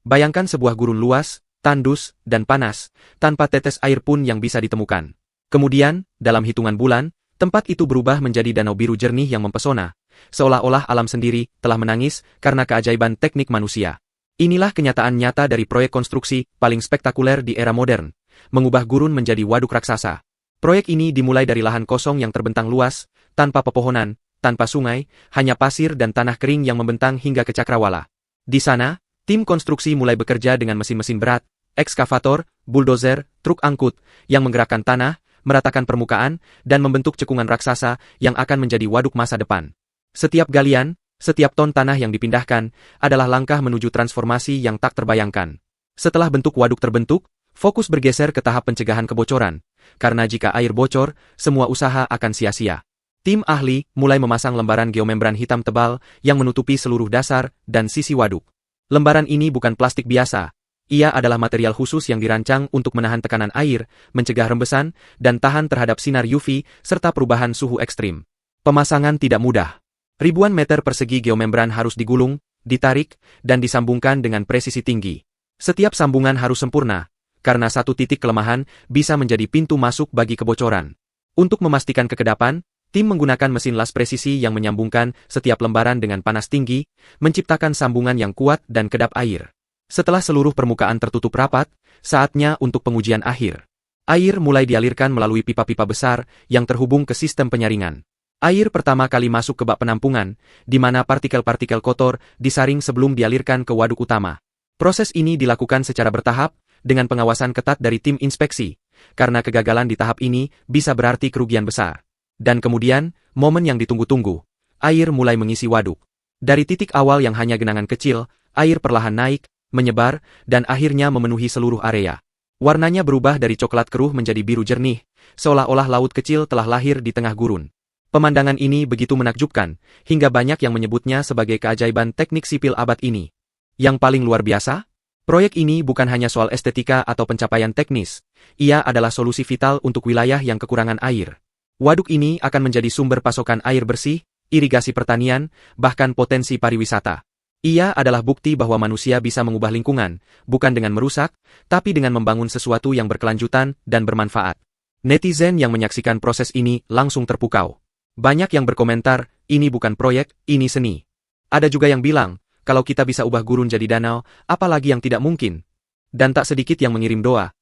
Bayangkan sebuah gurun luas, tandus, dan panas, tanpa tetes air pun yang bisa ditemukan. Kemudian, dalam hitungan bulan, tempat itu berubah menjadi danau biru jernih yang mempesona, seolah-olah alam sendiri telah menangis karena keajaiban teknik manusia. Inilah kenyataan nyata dari proyek konstruksi paling spektakuler di era modern, mengubah gurun menjadi waduk raksasa. Proyek ini dimulai dari lahan kosong yang terbentang luas, tanpa pepohonan, tanpa sungai, hanya pasir dan tanah kering yang membentang hingga ke cakrawala. Di sana, tim konstruksi mulai bekerja dengan mesin-mesin berat, ekskavator, buldozer, truk angkut, yang menggerakkan tanah, meratakan permukaan, dan membentuk cekungan raksasa yang akan menjadi waduk masa depan. Setiap galian, setiap ton tanah yang dipindahkan, adalah langkah menuju transformasi yang tak terbayangkan. Setelah bentuk waduk terbentuk, fokus bergeser ke tahap pencegahan kebocoran, karena jika air bocor, semua usaha akan sia-sia. Tim ahli mulai memasang lembaran geomembran hitam tebal yang menutupi seluruh dasar dan sisi waduk. Lembaran ini bukan plastik biasa. Ia adalah material khusus yang dirancang untuk menahan tekanan air, mencegah rembesan, dan tahan terhadap sinar UV serta perubahan suhu ekstrim. Pemasangan tidak mudah. Ribuan meter persegi geomembran harus digulung, ditarik, dan disambungkan dengan presisi tinggi. Setiap sambungan harus sempurna, karena satu titik kelemahan bisa menjadi pintu masuk bagi kebocoran. Untuk memastikan kekedapan, tim menggunakan mesin las presisi yang menyambungkan setiap lembaran dengan panas tinggi, menciptakan sambungan yang kuat dan kedap air. Setelah seluruh permukaan tertutup rapat, saatnya untuk pengujian akhir. Air mulai dialirkan melalui pipa-pipa besar yang terhubung ke sistem penyaringan. Air pertama kali masuk ke bak penampungan, di mana partikel-partikel kotor disaring sebelum dialirkan ke waduk utama. Proses ini dilakukan secara bertahap, dengan pengawasan ketat dari tim inspeksi, karena kegagalan di tahap ini bisa berarti kerugian besar. Dan kemudian, momen yang ditunggu-tunggu. Air mulai mengisi waduk. Dari titik awal yang hanya genangan kecil, air perlahan naik, menyebar, dan akhirnya memenuhi seluruh area. Warnanya berubah dari coklat keruh menjadi biru jernih, seolah-olah laut kecil telah lahir di tengah gurun. Pemandangan ini begitu menakjubkan, hingga banyak yang menyebutnya sebagai keajaiban teknik sipil abad ini. Yang paling luar biasa? Proyek ini bukan hanya soal estetika atau pencapaian teknis, ia adalah solusi vital untuk wilayah yang kekurangan air. Waduk ini akan menjadi sumber pasokan air bersih, irigasi pertanian, bahkan potensi pariwisata. Ia adalah bukti bahwa manusia bisa mengubah lingkungan, bukan dengan merusak, tapi dengan membangun sesuatu yang berkelanjutan dan bermanfaat. Netizen yang menyaksikan proses ini langsung terpukau. Banyak yang berkomentar, ini bukan proyek, ini seni. Ada juga yang bilang, kalau kita bisa ubah gurun jadi danau, apalagi yang tidak mungkin. Dan tak sedikit yang mengirim doa,